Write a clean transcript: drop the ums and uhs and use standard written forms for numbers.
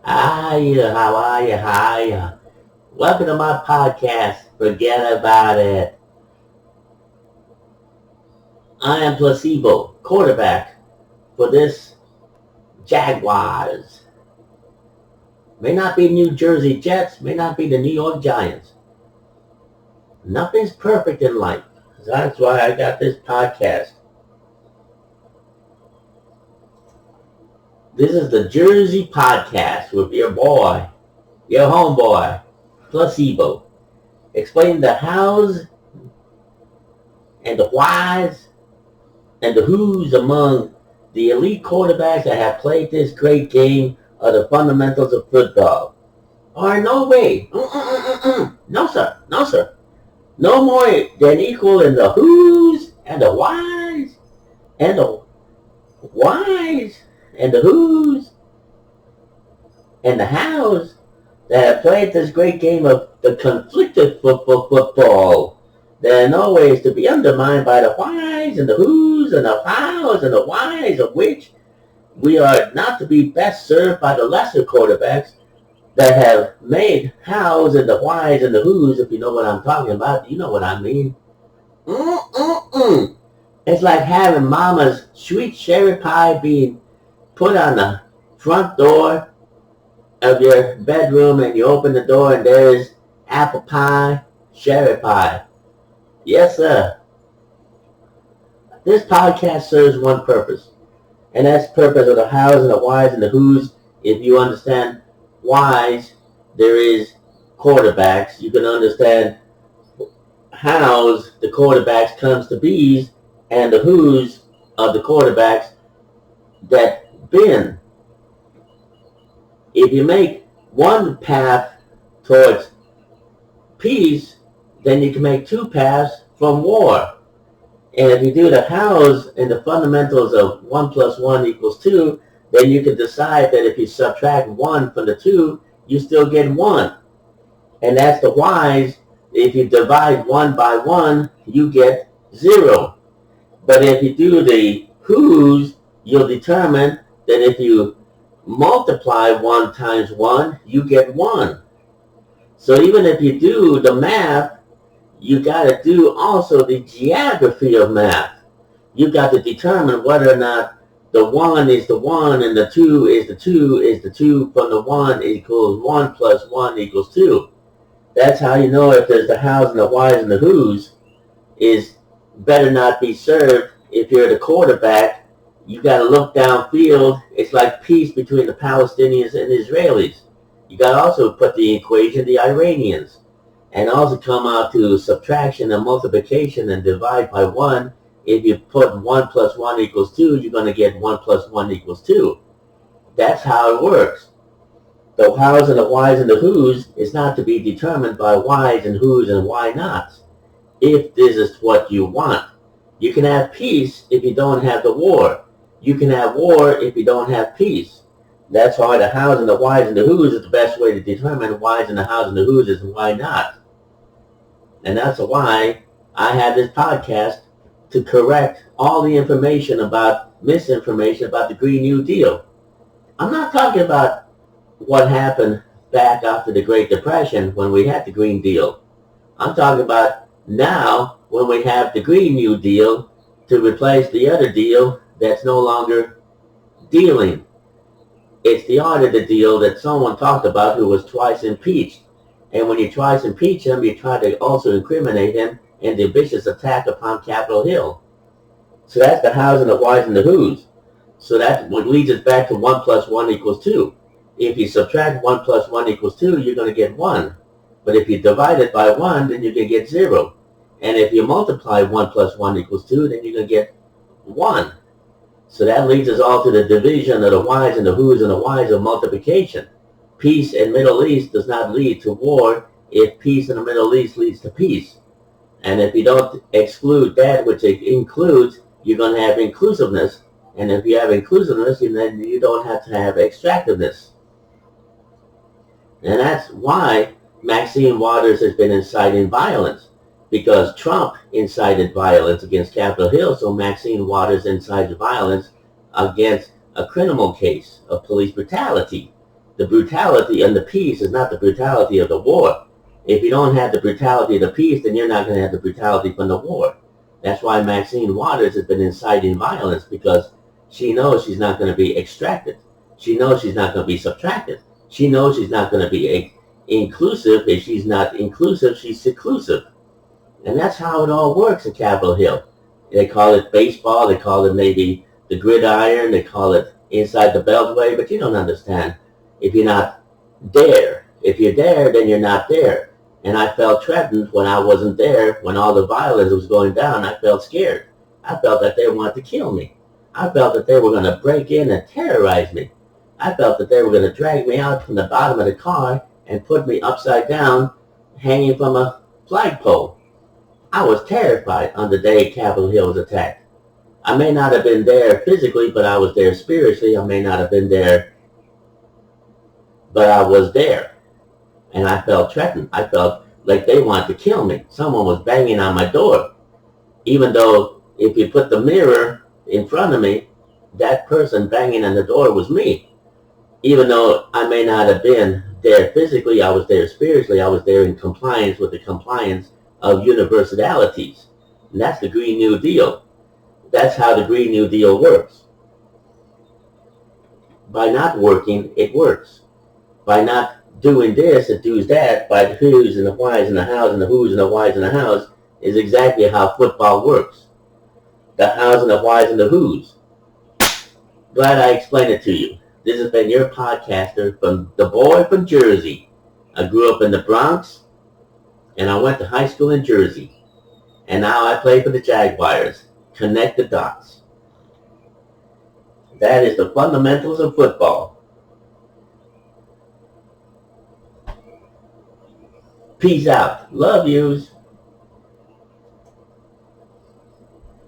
Hiya, how are you? Hiya. Welcome to my podcast. Forget about it. I am Placebo, quarterback for this Jaguars. May not be New Jersey Jets, may not be the New York Giants. Nothing's perfect in life. That's why I got this podcast. This is the Jersey Podcast with your boy, your homeboy, Placebo. Explain the hows and the whys and the who's among the elite quarterbacks that have played this great game of the fundamentals of football. Or no way. No, sir. No, sir. No more than equal in the who's and the whys and the whys and the who's and the hows that have played this great game of the conflicted football. There are no ways to be undermined by the whys and the who's and the hows and the whys of which we are not to be best served by the lesser quarterbacks that have made hows and the whys and the who's, if you know what I'm talking about. You know what I mean. It's like having mama's sweet cherry pie being put on the front door of your bedroom, and you open the door and there's apple pie, cherry pie. Yes, sir. This podcast serves one purpose, and that's the purpose of the hows and the whys and the who's. If you understand whys, there is quarterbacks. You can understand hows the quarterbacks comes to be's, and the who's of the quarterbacks that been. If you make one path towards peace, then you can make two paths from war. And if you do the hows and the fundamentals of 1 plus 1 equals 2, then you can decide that if you subtract 1 from the 2, you still get 1. And that's the whys. If you divide 1 by 1, you get 0. But if you do the who's, you'll determine that if you multiply 1 times 1, you get 1. So even if you do the math, you got to do also the geography of math. You got to determine whether or not the 1 is the 1 and the 2 is the 2 is the 2 from the 1 equals 1 plus 1 equals 2. That's how you know if there's the hows and the whys and the who's is better not be served. If you're the quarterback, you got to look downfield. It's like peace between the Palestinians and Israelis. You got to also put the equation the Iranians, and also come out to subtraction and multiplication and divide by 1. If you put 1 plus 1 equals 2, you're going to get 1 plus 1 equals 2. That's how it works. The hows and the whys and the who's is not to be determined by whys and who's and why nots. If this is what you want. You can have peace if you don't have the war. You can have war if you don't have peace. That's why the hows and the whys and the who's is the best way to determine whys and the hows and the who's is and why not. And that's why I have this podcast to correct all the information about misinformation about the Green New Deal. I'm not talking about what happened back after the Great Depression when we had the Green Deal. I'm talking about now when we have the Green New Deal to replace the other deal that's no longer dealing. It's the art of the deal that someone talked about who was twice impeached. And when you twice impeach him, you try to also incriminate him in the vicious attack upon Capitol Hill. So that's the hows and the whys and the who's. So that leads us back to 1 plus 1 equals 2. If you subtract 1 plus 1 equals 2, you're going to get 1. But if you divide it by 1, then you can get 0. And if you multiply 1 plus 1 equals 2, then you're going to get 1. So that leads us all to the division of the whys and the who's and the whys of multiplication. Peace in Middle East does not lead to war if peace in the Middle East leads to peace. And if you don't exclude that which it includes, you're going to have inclusiveness. And if you have inclusiveness, then you don't have to have extractiveness. And that's why Maxine Waters has been inciting violence. Because Trump incited violence against Capitol Hill, so Maxine Waters incites violence against a criminal case of police brutality. the brutality and the peace is not the brutality of the war. If you don't have the brutality of the peace, then you're not going to have the brutality from the war. That's why Maxine Waters has been inciting violence, because she knows she's not going to be extracted. She knows she's not going to be subtracted. She knows she's not going to be inclusive. If she's not inclusive, she's seclusive. And that's how it all works at Capitol Hill. They call it baseball. They call it maybe the gridiron. They call it inside the beltway. But you don't understand if you're not there. If you're there, then you're not there. And I felt threatened when I wasn't there, when all the violence was going down. I felt scared. I felt that they wanted to kill me. I felt that they were going to break in and terrorize me. I felt that they were going to drag me out from the bottom of the car and put me upside down, hanging from a flagpole. I was terrified on the day Capitol Hill was attacked. I may not have been there physically, but I was there spiritually. I may not have been there, but I was there. And I felt threatened. I felt like they wanted to kill me. Someone was banging on my door. Even though if you put the mirror in front of me, that person banging on the door was me. Even though I may not have been there physically, I was there spiritually. I was there in compliance with the compliance of universalities. And that's the Green New Deal. That's how the Green New Deal works. By not working, it works. By not doing this, it does that. By the who's and the whys and the hows and the who's and the whys and the hows is exactly how football works. The hows and the whys and the who's. Glad I explained it to you. This has been your podcaster from the boy from Jersey. I grew up in the Bronx, and I went to high school in Jersey. And now I play for the Jaguars. Connect the dots. That is the fundamentals of football. Peace out. Love yous.